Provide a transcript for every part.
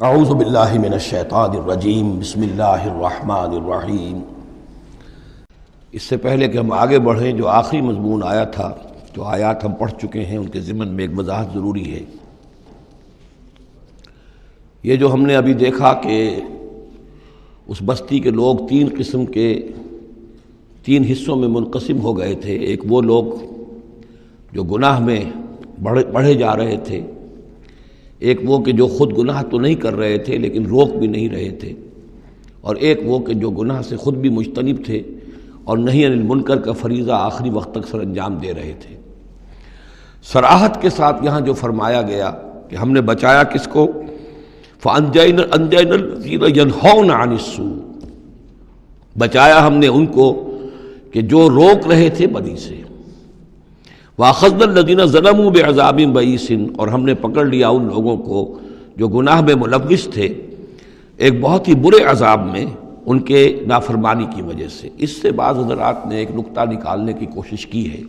اعوذ باللہ من الشیطان الرجیم بسم اللہ الرحمن الرحیم۔ اس سے پہلے کہ ہم آگے بڑھیں، جو آخری مضمون آیا تھا، جو آیات ہم پڑھ چکے ہیں، ان کے ضمن میں ایک وضاحت ضروری ہے۔ یہ جو ہم نے ابھی دیکھا کہ اس بستی کے لوگ تین قسم کے تین حصوں میں منقسم ہو گئے تھے۔ ایک وہ لوگ جو گناہ میں بڑھے جا رہے تھے، ایک وہ کہ جو خود گناہ تو نہیں کر رہے تھے لیکن روک بھی نہیں رہے تھے، اور ایک وہ کہ جو گناہ سے خود بھی مجتنب تھے اور نہی عن المنکر کا فریضہ آخری وقت تک سر انجام دے رہے تھے۔ صراحت کے ساتھ یہاں جو فرمایا گیا کہ ہم نے بچایا کس کو، فَأَنْجَيْنَا الَّذِينَ يَنْهَوْنَ عَنِ السُّوءِ، بچایا ہم نے ان کو کہ جو روک رہے تھے بدی سے۔ وَأَخَذْنَا الَّذِينَ ظَلَمُوا بِعَذَابٍ بَئِيسٍ، اور ہم نے پکڑ لیا ان لوگوں کو جو گناہ میں ملوث تھے ایک بہت ہی برے عذاب میں ان کے نافرمانی کی وجہ سے۔ اس سے بعض حضرات نے ایک نقطہ نکالنے کی کوشش کی ہے،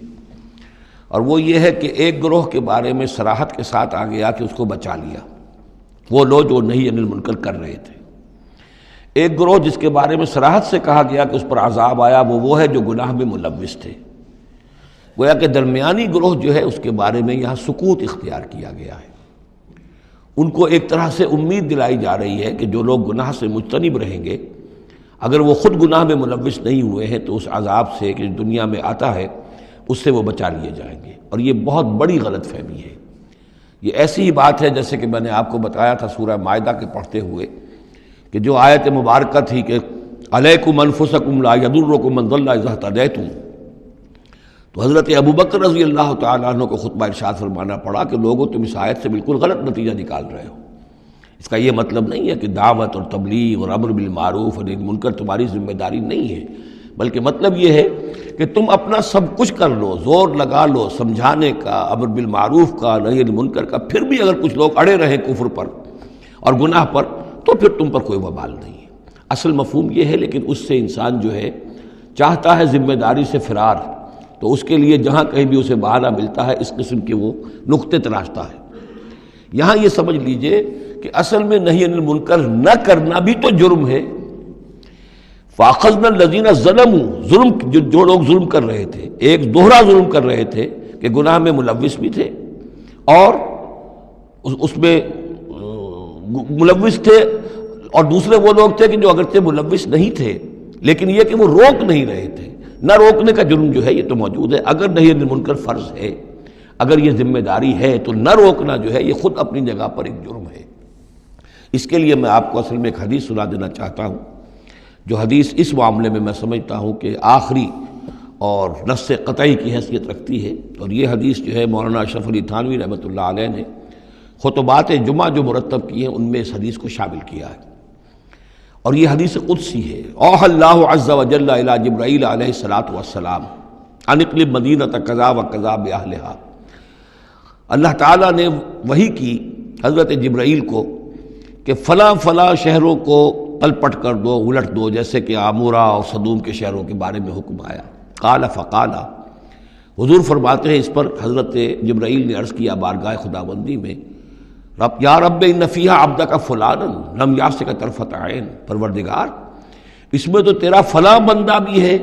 اور وہ یہ ہے کہ ایک گروہ کے بارے میں صراحت کے ساتھ آ گیا کہ اس کو بچا لیا، وہ لوگ جو نہی عن المنکر کر رہے تھے۔ ایک گروہ جس کے بارے میں صراحت سے کہا گیا کہ اس پر عذاب آیا، وہ ہے جو گناہ میں ملوث تھے۔ گویا کہ درمیانی گروہ جو ہے اس کے بارے میں یہاں سکوت اختیار کیا گیا ہے۔ ان کو ایک طرح سے امید دلائی جا رہی ہے کہ جو لوگ گناہ سے مجتنب رہیں گے، اگر وہ خود گناہ میں ملوث نہیں ہوئے ہیں تو اس عذاب سے کہ دنیا میں آتا ہے اس سے وہ بچا لیے جائیں گے۔ اور یہ بہت بڑی غلط فہمی ہے۔ یہ ایسی ہی بات ہے جیسے کہ میں نے آپ کو بتایا تھا سورہ مائدہ کے پڑھتے ہوئے کہ جو آیت مبارکہ تھی کہ علیکم انفسکم لا یضرکم من ضل اذا اہتدیتم، تو حضرت ابوبکر رضی اللہ تعالیٰ عنہ کو خطبہ ارشاد فرمانا پڑا کہ لوگوں تم اس آیت سے بالکل غلط نتیجہ نکال رہے ہو۔ اس کا یہ مطلب نہیں ہے کہ دعوت اور تبلیغ اور امر بالمعروف اور نہی عن المنکر تمہاری ذمہ داری نہیں ہے، بلکہ مطلب یہ ہے کہ تم اپنا سب کچھ کر لو، زور لگا لو سمجھانے کا، امر بالمعروف کا، نہی عن المنکر کا، پھر بھی اگر کچھ لوگ اڑے رہیں کفر پر اور گناہ پر تو پھر تم پر کوئی وبال نہیں ہے۔ اصل مفہوم یہ ہے، لیکن اس سے انسان جو ہے چاہتا ہے ذمہ داری سے فرار، تو اس کے لیے جہاں کہیں بھی اسے بہانہ ملتا ہے اس قسم کے وہ نقطے تراشتا ہے۔ یہاں یہ سمجھ لیجئے کہ اصل میں نہی عن المنکر نہ کرنا بھی تو جرم ہے۔ فَأَخَذْنَا الَّذِينَ ظَلَمُوا، ظلم جو لوگ ظلم کر رہے تھے، ایک دوہرا ظلم کر رہے تھے کہ گناہ میں ملوث بھی تھے اور اس میں ملوث تھے، اور دوسرے وہ لوگ تھے کہ جو اگرچہ ملوث نہیں تھے لیکن یہ کہ وہ روک نہیں رہے تھے۔ نہ روکنے کا جرم جو ہے یہ تو موجود ہے۔ اگر نہی عن المنکر فرض ہے، اگر یہ ذمہ داری ہے، تو نہ روکنا جو ہے یہ خود اپنی جگہ پر ایک جرم ہے۔ اس کے لیے میں آپ کو اصل میں ایک حدیث سنا دینا چاہتا ہوں، جو حدیث اس معاملے میں سمجھتا ہوں کہ آخری اور نص قطعی کی حیثیت رکھتی ہے۔ اور یہ حدیث جو ہے مولانا اشرف علی تھانوی رحمۃ اللہ علیہ نے خطبات جمعہ جو مرتب کی ہیں ان میں اس حدیث کو شامل کیا ہے، اور یہ حدیث قدسی ہے۔ اوحى اللہ عز وجل الی جبرائیل علیہ الصلاۃ والسلام ان اقلب مدینہ کذا وکذا باہلھا، اللہ تعالیٰ نے وحی کی حضرت جبرائیل کو کہ فلاں فلاں شہروں کو تلپٹ کر دو، الٹ دو، جیسے کہ عمورہ اور صدوم کے شہروں کے بارے میں حکم آیا۔ قال فقال، حضور فرماتے ہیں اس پر حضرت جبرائیل نے عرض کیا بارگاہ خداوندی میں، رب یا رب ان فیہا عبدک فلانا لم یعصک طرفۃ عین، پروردگار اس میں تو تیرا فلاں بندہ بھی ہے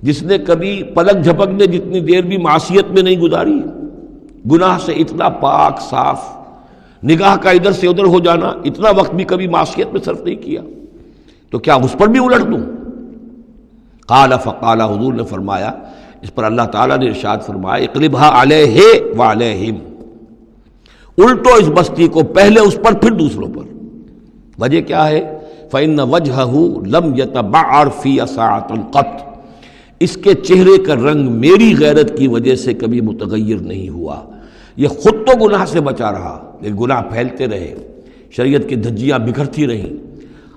جس نے کبھی پلک جھپکنے جتنی دیر بھی معصیت میں نہیں گزاری، گناہ سے اتنا پاک صاف، نگاہ کا ادھر سے ادھر ہو جانا، اتنا وقت بھی کبھی معصیت میں صرف نہیں کیا، تو کیا اس پر بھی الٹ دوں؟ قال فقال، حضور نے فرمایا، اس پر اللہ تعالیٰ نے ارشاد فرمایا اقلبھا علیہ وعلیہم، الٹو اس بستی کو، پہلے اس پر پھر دوسروں پر۔ وجہ کیا ہے؟ فإن وجہہ لم یتبعر فی ساعۃ قط، اس کے چہرے کا رنگ میری غیرت کی وجہ سے کبھی متغیر نہیں ہوا۔ یہ خود تو گناہ سے بچا رہا لیکن گناہ پھیلتے رہے، شریعت کی دھجیاں بکھرتی رہیں،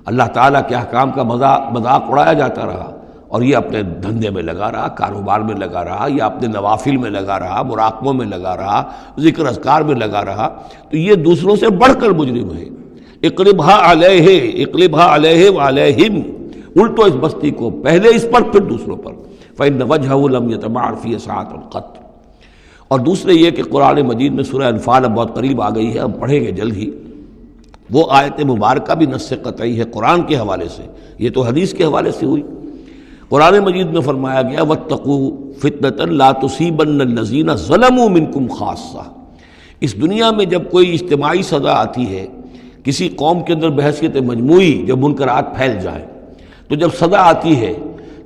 اللہ تعالیٰ کے احکام کا مذاق اڑایا جاتا رہا، اور یہ اپنے دھندے میں لگا رہا، کاروبار میں لگا رہا، یا اپنے نوافل میں لگا رہا، مراقبوں میں لگا رہا، ذکر اذکار میں لگا رہا، تو یہ دوسروں سے بڑھ کر مجرم ہے۔ اقلبھا علیہ وعلیہم، الٹو اس بستی کو، پہلے اس پر پھر دوسروں پر۔ فإن وجہہ لم یتبعر فی ساعۃ قط۔ اور دوسرے یہ کہ قرآن مجید میں سورہ انفال اب بہت قریب آ گئی ہے، ہم پڑھیں گے جلد ہی، وہ آیت مبارکہ بھی نص قطعی ہے قرآن کے حوالے سے، یہ تو حدیث کے حوالے سے ہوئی۔ قرآن مجید میں فرمایا گیا وَاتَّقُوا فِتْنَةً لَا تُصِيبَنَّ الَّذِينَ ظَلَمُوا مِنْكُمْ خَاصَّةً۔ اس دنیا میں جب کوئی اجتماعی سزا آتی ہے کسی قوم کے اندر بحیثیت مجموعی، جب منکرات پھیل جائیں، تو جب سزا آتی ہے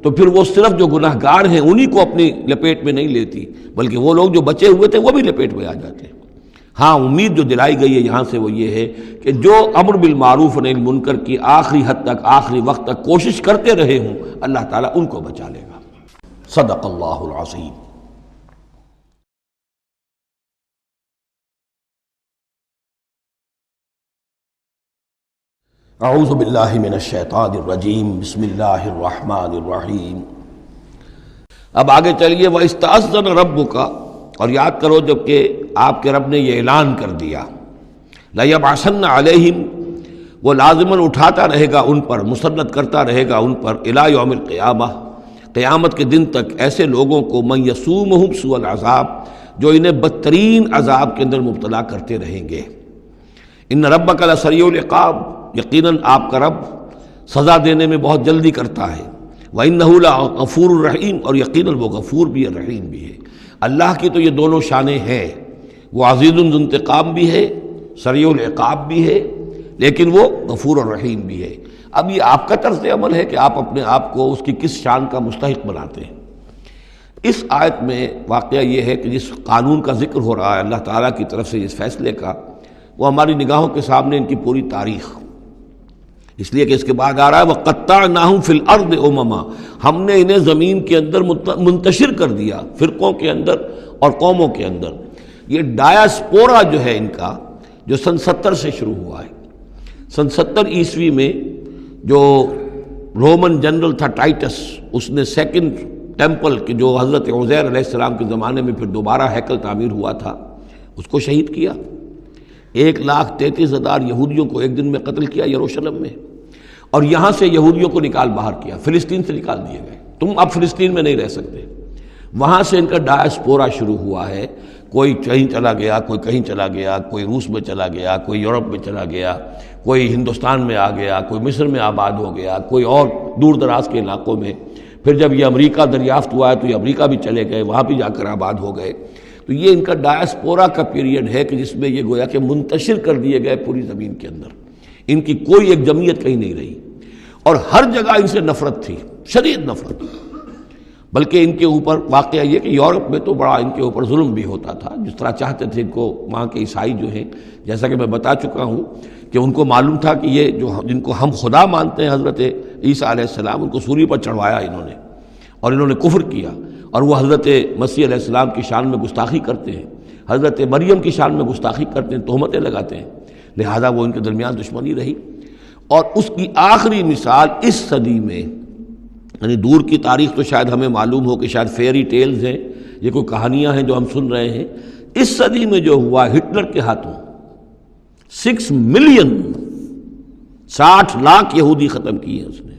تو پھر وہ صرف جو گناہ گار ہیں انہی کو اپنی لپیٹ میں نہیں لیتی، بلکہ وہ لوگ جو بچے ہوئے تھے وہ بھی لپیٹ میں آ جاتے ہیں۔ ہاں امید جو دلائی گئی ہے یہاں سے وہ یہ ہے کہ جو امر بالمعروف و نہی عن المنکر کی آخری حد تک، آخری وقت تک کوشش کرتے رہے ہوں، اللہ تعالیٰ ان کو بچا لے گا۔ صدق اللہ العظیم۔ اعوذ باللہ من الشیطان الرجیم، بسم اللہ الرحمن الرحیم۔ اب آگے چلیے وَإِسْتَأْذَنَ رَبُّكَ، اور یاد کرو جب کہ آپ کے رب نے یہ اعلان کر دیا لَيَبْعَثَنَّ عَلَيْهِمْ، وہ لازماً اٹھاتا رہے گا ان پر، مسلط کرتا رہے گا ان پر اِلَى یوم القیامہ، قیامت کے دن تک ایسے لوگوں کو مَن یسومہم سوء العذاب، جو انہیں بدترین عذاب کے اندر مبتلا کرتے رہیں گے۔ ان ربک لسریع العقاب، یقیناً آپ کا رب سزا دینے میں بہت جلدی کرتا ہے۔ وَإِنَّهُ لَغَفُورٌ الرحیم، اور یقیناً وہ غفور بھی ہے رحیم بھی ہے۔ اللہ کی تو یہ دونوں شانیں ہیں، وہ عزیز ذو انتقام بھی ہے، سریع العقاب بھی ہے، لیکن وہ غفور الرحیم بھی ہے۔ اب یہ آپ کا طرز عمل ہے کہ آپ اپنے آپ کو اس کی کس شان کا مستحق بناتے ہیں۔ اس آیت میں واقعہ یہ ہے کہ جس قانون کا ذکر ہو رہا ہے اللہ تعالیٰ کی طرف سے، اس فیصلے کا، وہ ہماری نگاہوں کے سامنے ان کی پوری تاریخ، اس لیے کہ اس کے بعد آ رہا ہے وَقَطَّعْنَاهُمْ فِي الْأَرْضِ أُمَمًا، ہم نے انہیں زمین کے اندر منتشر کر دیا، فرقوں کے اندر اور قوموں کے اندر۔ یہ ڈایاسپورا جو ہے ان کا، جو سن 70 سے شروع ہوا ہے۔ سن 70 عیسوی میں جو رومن جنرل تھا ٹائٹس، اس نے سیکنڈ ٹیمپل کہ جو حضرت عزیر علیہ السلام کے زمانے میں پھر دوبارہ ہیکل تعمیر ہوا تھا، اس کو شہید کیا۔ 1,33,000 یہودیوں کو ایک دن میں قتل کیا یروشلم میں، اور یہاں سے یہودیوں کو نکال باہر کیا، فلسطین سے نکال دیے گئے، تم اب فلسطین میں نہیں رہ سکتے۔ وہاں سے ان کا ڈایاسپورا شروع ہوا ہے، کوئی کہیں چلا گیا، کوئی کہیں چلا گیا، کوئی روس میں چلا گیا، کوئی یورپ میں چلا گیا، کوئی ہندوستان میں آ گیا، کوئی مصر میں آباد ہو گیا، کوئی اور دور دراز کے علاقوں میں۔ پھر جب یہ امریکہ دریافت ہوا ہے تو یہ امریکہ بھی چلے گئے، وہاں بھی جا کر آباد ہو گئے۔ تو یہ ان کا ڈایاسپورا کا پیریڈ ہے کہ جس میں یہ گویا کہ منتشر کر دیے گئے پوری زمین کے اندر، ان کی کوئی ایک جمعیت کہیں نہیں رہی، اور ہر جگہ ان سے نفرت تھی، شدید نفرت۔ بلکہ ان کے اوپر واقعہ یہ کہ یورپ میں تو بڑا ان کے اوپر ظلم بھی ہوتا تھا، جس طرح چاہتے تھے ان کو وہاں کے عیسائی جو ہیں، جیسا کہ میں بتا چکا ہوں کہ ان کو معلوم تھا کہ یہ جو جن کو ہم خدا مانتے ہیں حضرت عیسیٰ علیہ السلام، ان کو سولی پر چڑھوایا انہوں نے، اور انہوں نے کفر کیا، اور وہ حضرت مسیح علیہ السلام کی شان میں گستاخی کرتے ہیں، حضرت مریم کی شان میں گستاخی کرتے ہیں، تہمتیں لگاتے ہیں، لہذا وہ ان کے درمیان دشمنی رہی۔ اور اس کی آخری مثال اس صدی میں، یعنی دور کی تاریخ تو شاید ہمیں معلوم ہو کہ شاید فیری ٹیلز ہیں، یہ کوئی کہانیاں ہیں جو ہم سن رہے ہیں، اس صدی میں جو ہوا ہٹلر کے ہاتھوں 6 ملین 60 لاکھ یہودی ختم کیے اس نے۔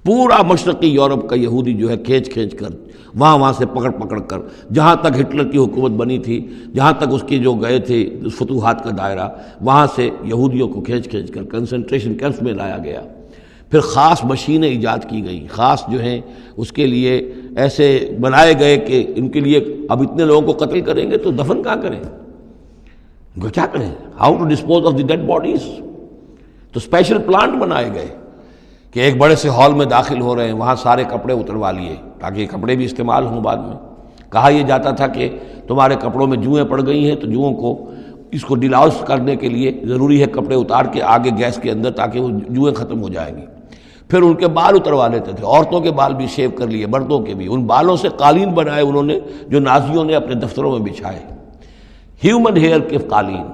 پورا مشرقی یورپ کا یہودی جو ہے کھینچ کر وہاں سے پکڑ کر، جہاں تک ہٹلر کی حکومت بنی تھی، جہاں تک اس کے جو گئے تھے فتوحات کا دائرہ، وہاں سے یہودیوں کو کھینچ کر کنسنٹریشن کیمپس میں لایا گیا۔ پھر خاص مشینیں ایجاد کی گئیں، خاص جو ہیں اس کے لیے ایسے بنائے گئے کہ ان کے لیے اب اتنے لوگوں کو قتل کریں گے تو دفن کہاں کریں، ان کو کیا کریں، how to dispose of the dead bodies. تو اسپیشل پلانٹ بنائے گئے کہ ایک بڑے سے ہال میں داخل ہو رہے ہیں، وہاں سارے کپڑے اتروا لیے تاکہ یہ کپڑے بھی استعمال ہوں بعد میں۔ کہا یہ جاتا تھا کہ تمہارے کپڑوں میں جوئیں پڑ گئی ہیں تو جوؤں کو اس کو ڈیلاؤس کرنے کے لیے ضروری ہے کپڑے اتار کے آگے گیس کے اندر تاکہ وہ جوئیں ختم ہو جائیں گی۔ پھر ان کے بال اتروا لیتے تھے، عورتوں کے بال بھی شیو کر لیے، مردوں کے بھی۔ ان بالوں سے قالین بنائے انہوں نے جو نازیوں نے اپنے دفتروں میں بچھائے، ہیومن ہیئر کے قالین۔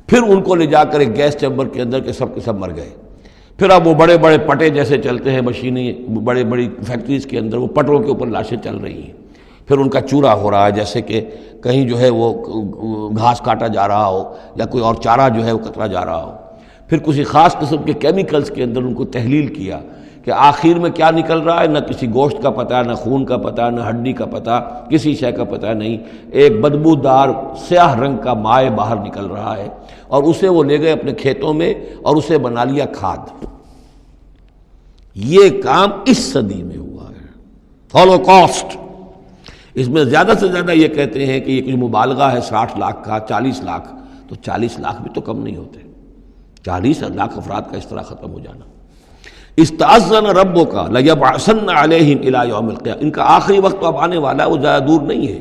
پھر ان کو لے جا کر ایک گیس چیمبر کے اندر کے سب مر گئے۔ پھر اب وہ بڑے بڑے پٹے جیسے چلتے ہیں مشینیں، بڑی فیکٹریز کے اندر وہ پٹوں کے اوپر لاشیں چل رہی ہیں۔ پھر ان کا چورا ہو رہا ہے، جیسے کہ کہیں جو ہے وہ گھاس کاٹا جا رہا ہو یا کوئی اور چارہ جو ہے وہ کترا جا رہا ہو۔ پھر کسی خاص قسم کے کیمیکلز کے اندر ان کو تحلیل کیا کہ آخر میں کیا نکل رہا ہے، نہ کسی گوشت کا پتہ، نہ خون کا پتہ، نہ ہڈی کا پتہ، کسی شے کا پتہ نہیں، ایک بدبودار سیاہ رنگ کا مائع باہر نکل رہا ہے، اور اسے وہ لے گئے اپنے کھیتوں میں اور اسے بنا لیا کھاد۔ یہ کام اس صدی میں ہوا ہے، ہولوکاسٹ۔ اس میں زیادہ سے زیادہ یہ کہتے ہیں کہ یہ کچھ مبالغہ ہے 60 لاکھ کا، 40 لاکھ، تو 40 لاکھ بھی تو کم نہیں ہوتے، 40 لاکھ افراد کا اس طرح ختم ہو جانا۔ استأذن ربک لیبعثن علیہم الی یوم القیامہ، ان کا آخری وقت تو اب آنے والا ہے، وہ زیادہ دور نہیں ہے،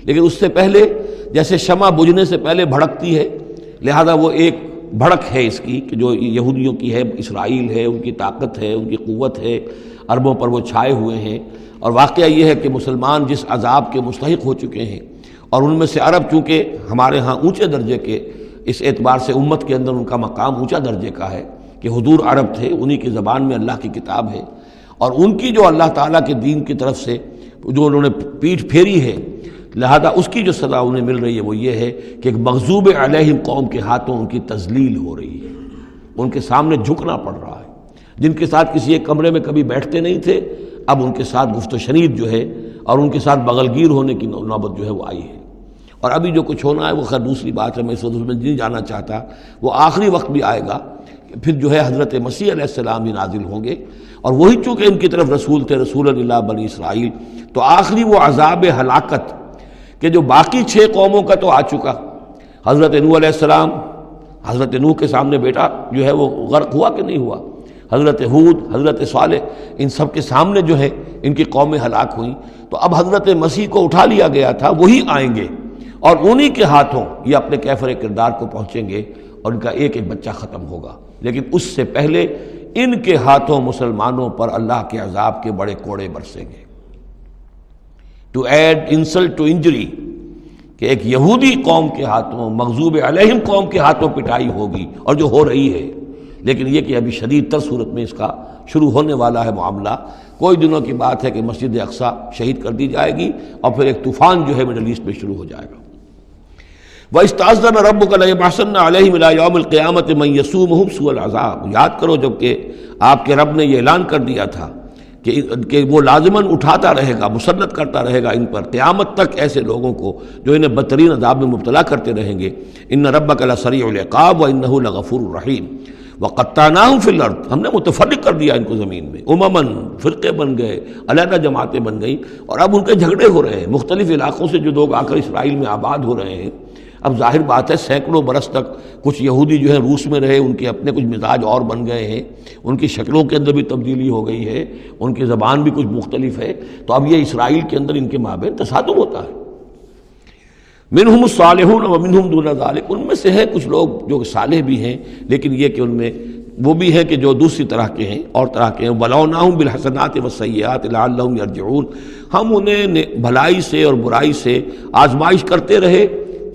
لیکن اس سے پہلے جیسے شمع بجھنے سے پہلے بھڑکتی ہے، لہذا وہ ایک بھڑک ہے اس کی کہ جو یہودیوں کی ہے، اسرائیل ہے، ان کی طاقت ہے، ان کی قوت ہے، عربوں پر وہ چھائے ہوئے ہیں۔ اور واقعہ یہ ہے کہ مسلمان جس عذاب کے مستحق ہو چکے ہیں، اور ان میں سے عرب چونکہ ہمارے ہاں اونچے درجے کے، اس اعتبار سے امت کے اندر ان کا مقام اونچا درجے کا ہے کہ حضور عرب تھے، انہی کی زبان میں اللہ کی کتاب ہے، اور ان کی جو اللہ تعالیٰ کے دین کی طرف سے جو انہوں نے پیٹھ پھیری ہے، لہذا اس کی جو سزا انہیں مل رہی ہے وہ یہ ہے کہ ایک مغضوب علیہم قوم کے ہاتھوں ان کی تذلیل ہو رہی ہے، ان کے سامنے جھکنا پڑ رہا ہے۔ جن کے ساتھ کسی ایک کمرے میں کبھی بیٹھتے نہیں تھے، اب ان کے ساتھ گفت و شنید جو ہے اور ان کے ساتھ بغل گیر ہونے کی نوبت جو ہے وہ آئی ہے۔ اور ابھی جو کچھ ہونا ہے وہ خیر دوسری بات ہے، میں اس وقت اس میں نہیں جانا چاہتا، وہ آخری وقت بھی آئے گا، پھر جو ہے حضرت مسیح علیہ السلام بھی نازل ہوں گے، اور وہی چونکہ ان کی طرف رسول تھے، رسول اللہ بنی اسرائیل، تو آخری وہ عذاب ہلاکت کہ جو باقی 6 قوموں کا تو آ چکا۔ حضرت نوح علیہ السلام، حضرت نوح کے سامنے بیٹا جو ہے وہ غرق ہوا کہ نہیں ہوا، حضرت ہود، حضرت صالح، ان سب کے سامنے جو ہے ان کی قومیں ہلاک ہوئیں، تو اب حضرت مسیح کو اٹھا لیا گیا تھا، وہی آئیں گے اور انہی کے ہاتھوں یہ اپنے کیفر کردار کو پہنچیں گے اور ان کا ایک ایک بچہ ختم ہوگا۔ لیکن اس سے پہلے ان کے ہاتھوں مسلمانوں پر اللہ کے عذاب کے بڑے کوڑے برسیں گے۔ To add insult to injury, کہ ایک یہودی قوم کے ہاتھوں، مغضوب علیہم قوم کے ہاتھوں پٹائی ہوگی، اور جو ہو رہی ہے، لیکن یہ کہ ابھی شدید تر صورت میں اس کا شروع ہونے والا ہے معاملہ۔ کوئی دنوں کی بات ہے کہ مسجد اقصیٰ شہید کر دی جائے گی، اور پھر ایک طوفان جو ہے مڈل ایسٹ میں شروع ہو جائے گا۔ وَإِسْتَأْذَنَ رَبُّكَ لَيَبْعَثَنَّ عَلَيْهِمْ إِلَىٰ يَوْمِ الْقِيَامَةِ مَن يَسُومُهُمْ سُوءَ الْعَذَابِ، یاد کرو جب کہ آپ کے رب نے یہ اعلان کر دیا تھا کہ وہ لازماً اٹھاتا رہے گا، مسلط کرتا رہے گا ان پر قیامت تک ایسے لوگوں کو جو انہیں بدترین عذاب میں مبتلا کرتے رہیں گے۔ إِنَّ رَبَّكَ لَسَرِيعُ الْعِقَابِ وَإِنَّهُ لَغَفُورٌ رَحِيمٌ۔ وَقَطَّعْنَاهُمْ فِي الْأَرْضِ، ہم نے متفرق کر دیا ان کو زمین میں، امماً، فرقے بن گئے، علیحدہ جماعتیں بن گئیں، اور اب ان کے جھگڑے ہو رہے ہیں۔ مختلف علاقوں سے جو لوگ آ کر اسرائیل میں آباد ہو رہے ہیں، اب ظاہر بات ہے سینکڑوں برس تک کچھ یہودی جو ہیں روس میں رہے، ان کے اپنے کچھ مزاج اور بن گئے ہیں، ان کی شکلوں کے اندر بھی تبدیلی ہو گئی ہے، ان کی زبان بھی کچھ مختلف ہے، تو اب یہ اسرائیل کے اندر ان کے مابین تصادم ہوتا ہے۔ منہم الصالحون ومنہم دون ذلک، ان میں سے ہے کچھ لوگ جو صالح بھی ہیں، لیکن یہ کہ ان میں وہ بھی ہے کہ جو دوسری طرح کے ہیں اور طرح کے ہیں۔ وَبَلَوْنَاهُمْ بِالْحَسَنَاتِ وَالسَّيِّئَاتِ لَعَلَّهُمْ يَرْجِعُونَ، ہم انہیں بھلائی سے اور برائی سے آزمائش کرتے رہے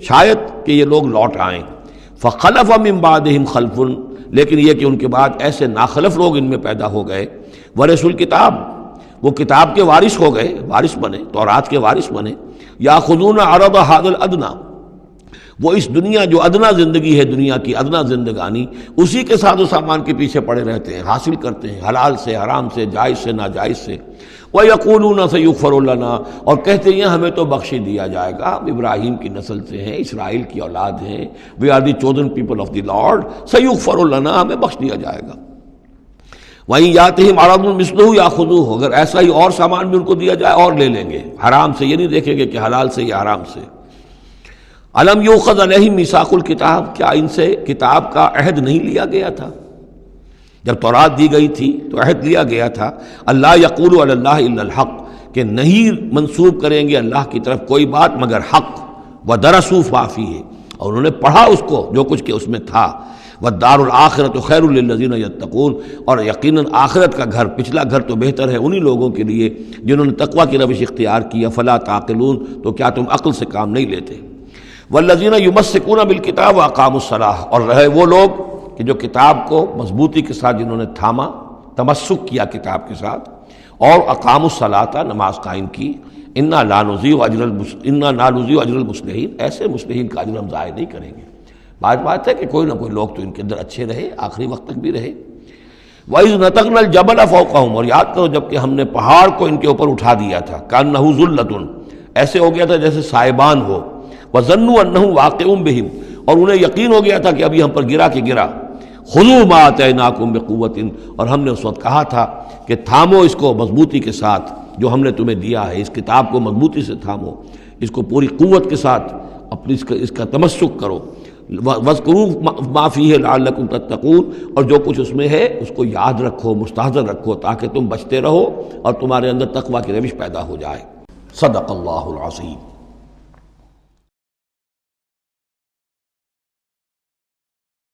شاید کہ یہ لوگ لوٹ آئیں۔ فَخَلَفَ مِن بَعْدِهِمْ خَلْفٌ، لیکن یہ کہ ان کے بعد ایسے ناخلف لوگ ان میں پیدا ہو گئے، وَرِثُوا الْكِتَابَ، وہ کتاب کے وارث ہو گئے، وارث بنے، تورات کے وارث بنے۔ یَأْخُذُونَ عَرَضَ هَٰذَا الْأَدْنَىٰ، وہ اس دنیا جو ادنا زندگی ہے، دنیا کی ادنا زندگانی، اسی کے ساتھ و سامان کے پیچھے پڑے رہتے ہیں، حاصل کرتے ہیں حلال سے، حرام سے، جائز سے، ناجائز سے۔ وَيَقُولُونَ سَيُغْفَرُ لَنَا، اور کہتے ہیں ہمیں تو بخش دیا جائے گا، ہم ابراہیم کی نسل سے ہیں، اسرائیل کی اولاد ہیں، we are the chosen people of the lord, سَيُغْفَرُ لَنَا، ہمیں بخش دیا جائے گا۔ وَإِن يَأْتِهِمْ عَرَضٌ مِثْلُهُ يَأْخُذُوهُ، اگر ایسا ہی اور سامان بھی ان کو دیا جائے اور لے لیں گے، حرام سے یہ نہیں دیکھیں گے کہ حلال سے یا حرام سے۔ الم یؤخذ علیہم میثاق الکتاب، کیا ان سے کتاب کا عہد نہیں لیا گیا تھا؟ جب تورات دی گئی تھی تو عہد لیا گیا تھا، اللہ یقول علی اللہ الا الحق، کہ نہیں منسوب کریں گے اللہ کی طرف کوئی بات مگر حق، ودرسوا ما فیہ، اور انہوں نے پڑھا اس کو جو کچھ کہ اس میں تھا، والدار الآخرۃ خیر للذین یتقون، اور یقیناً آخرت کا گھر، پچھلا گھر تو بہتر ہے انہی لوگوں کے لیے جنہوں نے تقوی کی روش اختیار کی، فلا تعقلون، تو کیا تم عقل سے کام نہیں لیتے؟ والذین یمسکون بالکتاب واقاموا الصلاۃ، اور رہے وہ لوگ کہ جو کتاب کو مضبوطی کے ساتھ جنہوں نے تھاما، تمسک کیا کتاب کے ساتھ، اور اقاموا الصلاۃ، نماز قائم کی۔ انا لا نضیع اجر المصلحین، ایسے مصلحین کا اجر ہم ضائع نہیں کریں گے۔ بات ہے کہ کوئی نہ کوئی لوگ تو ان کے اندر اچھے رہے، آخری وقت تک بھی رہے۔ وَإِذْ نَتَقْنَا الْجَبَلَ فَوْقَهُمْ، اور یاد کرو جب کہ ہم نے پہاڑ کو ان کے اوپر اٹھا دیا تھا، كَأَنَّهُ ذُلَّةٌ، ایسے ہو گیا تھا جیسے سائبان ہو، وَظَنُّوا أَنَّهُ وَاقِعٌ بِهِمْ، اور انہیں یقین ہو گیا تھا کہ ابھی ہم پر گرا کہ گرا. خذوا ما آتیناکم بقوۃ، اور ہم نے اس وقت کہا تھا کہ تھامو اس کو مضبوطی کے ساتھ جو ہم نے تمہیں دیا ہے، اس کتاب کو مضبوطی سے تھامو، اس کو پوری قوت کے ساتھ اپنی اس کا تمسک کرو. وَاذْكُرُوا مَا فِيهِ لَعَلَّكُمْ تَتَّقُونَ، اور جو کچھ اس میں ہے اس کو یاد رکھو، مستحضر رکھو، تاکہ تم بچتے رہو اور تمہارے اندر تقویٰ کی روش پیدا ہو جائے. صدق اللہ العظیم.